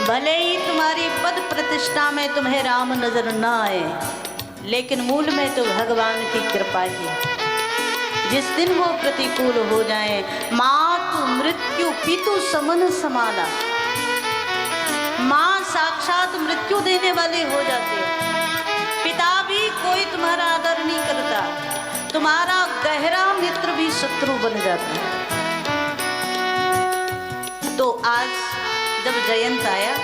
भले ही तुम्हारी पद प्रतिष्ठा में तुम्हें राम नजर न आए, लेकिन मूल में तो भगवान की कृपा ही। जिस दिन वो प्रतिकूल हो जाए, मातु मृत्यु पितु समन समाना, माँ साक्षात मृत्यु देने वाले हो जाते, पिता भी कोई तुम्हारा आदर नहीं करता, तुम्हारा गहरा मित्र भी शत्रु बन जाता है। तो आज जब जयंत आया,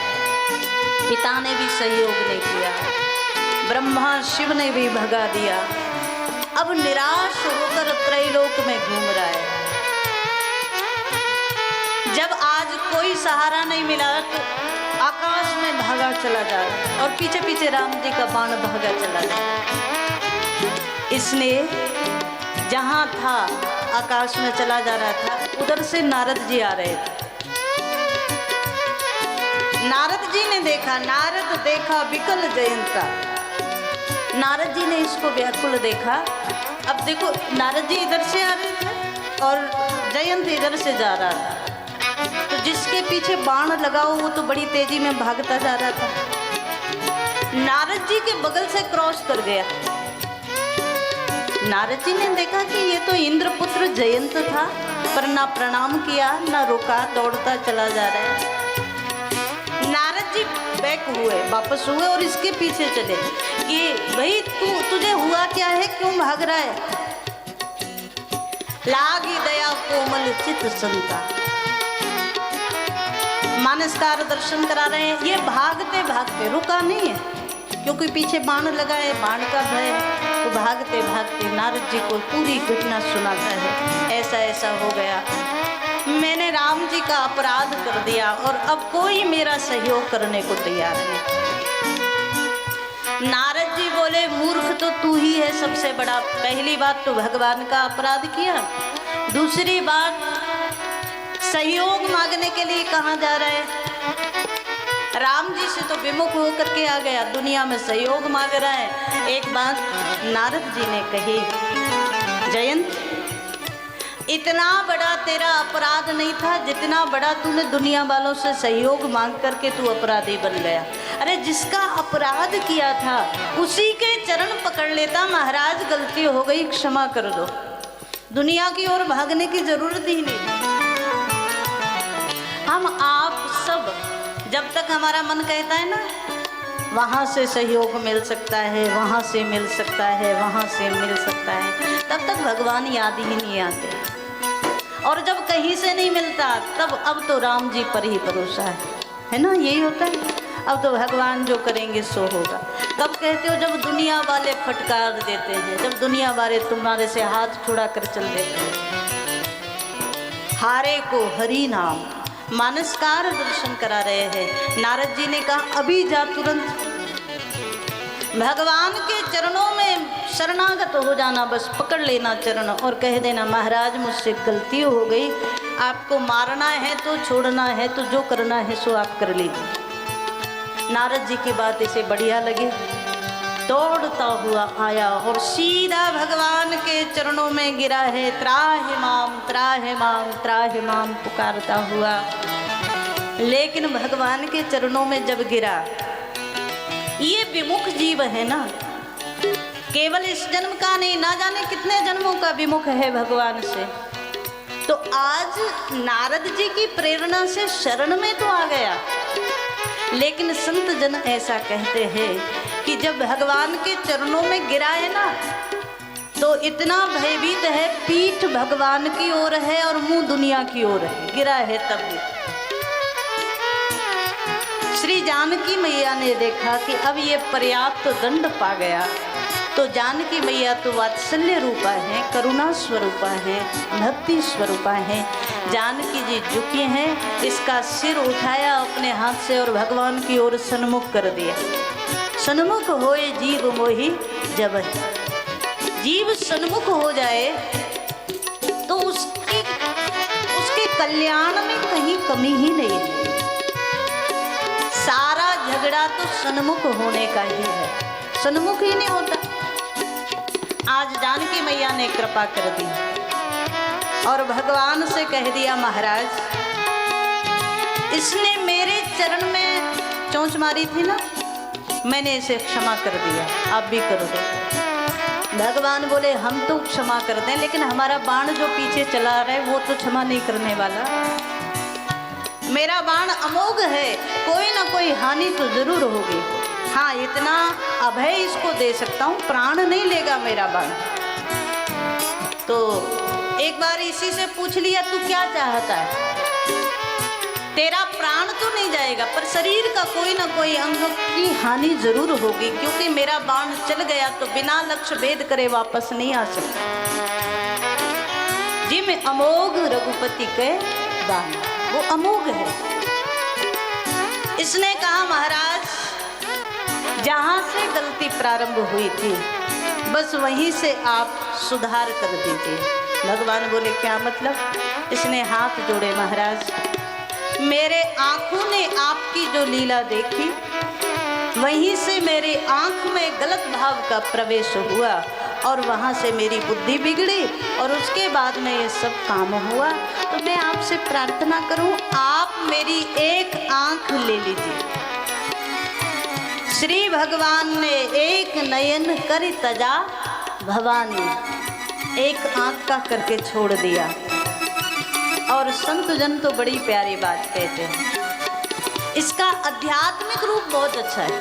पिता ने भी सहयोग नहीं किया, ब्रह्मा शिव ने भी भगा दिया, अब निराश होकर त्रैलोक में घूम रहा है। जब आज कोई सहारा नहीं मिला तो आकाश में भागा चला जा रहा, और पीछे पीछे राम जी का बाण भागा चला जा। इसलिए जहां था आकाश में चला जा रहा था, उधर से नारद जी आ रहे थे। नारद जी ने देखा, नारद देखा विकल जयंता, नारद जी ने इसको व्याकुल देखा। अब देखो, नारद जी इधर से आ रहे थे और जयंत इधर से जा रहा था, तो जिसके पीछे बाण लगाओ वो तो बड़ी तेजी में भागता जा रहा था, नारद जी के बगल से क्रॉस कर गया। नारद जी ने देखा कि ये तो इंद्रपुत्र जयंत था, पर ना प्रणाम किया ना रुका, दौड़ता चला जा रहा है। नारद जी बैक हुए, वापस हुए और इसके पीछे चले कि भाई तुझे हुआ क्या है, क्यों भाग रहा है? लागी दया कोमल चित संता, मानसकार दर्शन करा रहे हैं। ये भागते भागते रुका नहीं है, क्योंकि पीछे बाण लगा है, बाण का भय, तो भागते भागते नारद जी को पूरी घटना सुनाता है। ऐसा ऐसा हो गया, मैंने राम जी का अपराध कर दिया और अब कोई मेरा सहयोग करने को तैयार नहीं। नारद जी बोले, मूर्ख तो तू ही है सबसे बड़ा। पहली बात तो भगवान का अपराध किया, दूसरी बात सहयोग मांगने के लिए कहाँ जा रहा है? राम जी से तो विमुख होकर के आ गया, दुनिया में सहयोग मांग रहा है। एक बात नारद जी ने कही, जयंत इतना बड़ा तेरा अपराध नहीं था जितना बड़ा तूने दुनिया वालों से सहयोग मांग करके तू अपराधी बन गया। अरे जिसका अपराध किया था उसी के चरण पकड़ लेता, महाराज गलती हो गई, क्षमा कर दो। दुनिया की ओर भागने की जरूरत ही नहीं। हम आप सब जब तक हमारा मन कहता है ना, वहाँ से सहयोग मिल सकता है, वहाँ से मिल सकता है, वहाँ से मिल सकता है, तब तक भगवान याद ही नहीं आते। और जब कहीं से नहीं मिलता, तब अब तो राम जी पर ही भरोसा है ना, यही होता है। अब तो भगवान जो करेंगे सो होगा। कब कहते हो? जब दुनिया वाले फटकार देते हैं, जब दुनिया वाले तुम्हारे से हाथ छुड़ा कर चल देते हैं। हारे को हरि नाम, मानसकार दर्शन करा रहे हैं। नारद जी ने कहा, अभी जा तुरंत भगवान के चरणों में शरणागत हो जाना, बस पकड़ लेना चरण और कह देना, महाराज मुझसे गलती हो गई, आपको मारना है तो छोड़ना है तो जो करना है सो आप कर लीजिए। नारद जी की बात इसे बढ़िया लगी, दौड़ता हुआ आया और सीधा भगवान के चरणों में गिरा है। त्राहि माम त्राहि माम त्राहि माम पुकारता हुआ। लेकिन भगवान के चरणों में जब गिरा, ये विमुख जीव है ना, केवल इस जन्म का नहीं, ना जाने कितने जन्मों का विमुख है भगवान से। तो आज नारद जी की प्रेरणा से शरण में तो आ गया, लेकिन संत जन ऐसा कहते हैं कि जब भगवान के चरणों में गिरा है ना, तो इतना भयभीत है, पीठ भगवान की ओर है और मुंह दुनिया की ओर है, गिरा है तब भी। श्री जानकी मैया ने देखा कि अब ये पर्याप्त दंड पा गया, तो जानकी मैया तो वात्सल्य रूपा है, करुणा स्वरूपा है, भक्ति स्वरूपा है। जानकी जी झुकी हैं, इसका सिर उठाया अपने हाथ से और भगवान की ओर सन्मुख कर दिया। सन्मुख होए जीव मोहि जब, जीव सन्मुख हो जाए तो उसके कल्याण में कहीं कमी ही नहीं है। सारा झगड़ा तो सन्मुख होने का ही है, सन्मुख ही नहीं होता। आज जानकी मैया ने कृपा कर दी और भगवान से कह दिया, महाराज इसने मेरे चरण में चोंच मारी थी ना, मैंने इसे क्षमा कर दिया, आप भी कर दो। भगवान बोले हम तो क्षमा कर दें, लेकिन हमारा बाण जो पीछे चला रहा है वो तो क्षमा नहीं करने वाला। मेरा बाण अमोघ है, कोई ना कोई हानि तो जरूर होगी। हाँ, इतना अभय इसको दे सकता हूँ, प्राण नहीं लेगा मेरा बाण। तो एक बार इसी से पूछ लिया, तू क्या चाहता है? तेरा प्राण तो नहीं जाएगा, पर शरीर का कोई ना कोई अंग की हानि जरूर होगी, क्योंकि मेरा बाण चल गया तो बिना लक्ष्य भेद करे वापस नहीं आ सकता। जी में अमोघ रघुपति के बाण, वो अमोघ है। इसने कहा महाराज जहां से गलती प्रारंभ हुई थी बस वहीं से आप सुधार कर दीजिए। भगवान बोले क्या मतलब? इसने हाथ जोड़े, महाराज मेरे आंखों ने आपकी जो लीला देखी वहीं से मेरी आंख में गलत भाव का प्रवेश हुआ और वहां से मेरी बुद्धि बिगड़ी और उसके बाद में ये सब काम हुआ। तो मैं आपसे प्रार्थना करूं, आप मेरी एक आंख ले लीजिए। श्री भगवान ने एक नयन कर तजा भवानी, एक आंख का करके छोड़ दिया। और संत जन तो बड़ी प्यारी बात कहते हैं, इसका आध्यात्मिक रूप बहुत अच्छा है।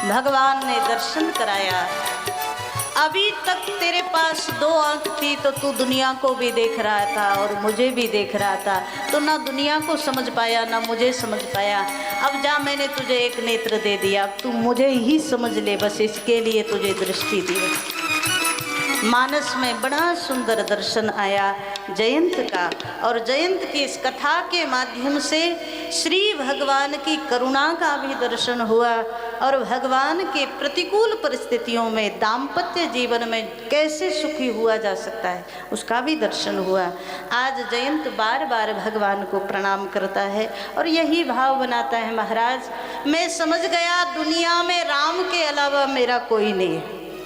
भगवान ने दर्शन कराया, अभी तक तेरे पास दो आंख थी तो तू दुनिया को भी देख रहा था और मुझे भी देख रहा था, तो ना दुनिया को समझ पाया ना मुझे समझ पाया। अब जा, मैंने तुझे एक नेत्र दे दिया, अब तू मुझे ही समझ ले, बस इसके लिए तुझे दृष्टि दी। मानस में बड़ा सुंदर दर्शन आया जयंत का, और जयंत की इस कथा के माध्यम से श्री भगवान की करुणा का भी दर्शन हुआ और भगवान के प्रतिकूल परिस्थितियों में दाम्पत्य जीवन में कैसे सुखी हुआ जा सकता है उसका भी दर्शन हुआ। आज जयंत बार बार भगवान को प्रणाम करता है और यही भाव बनाता है, महाराज मैं समझ गया दुनिया में राम के अलावा मेरा कोई नहीं है।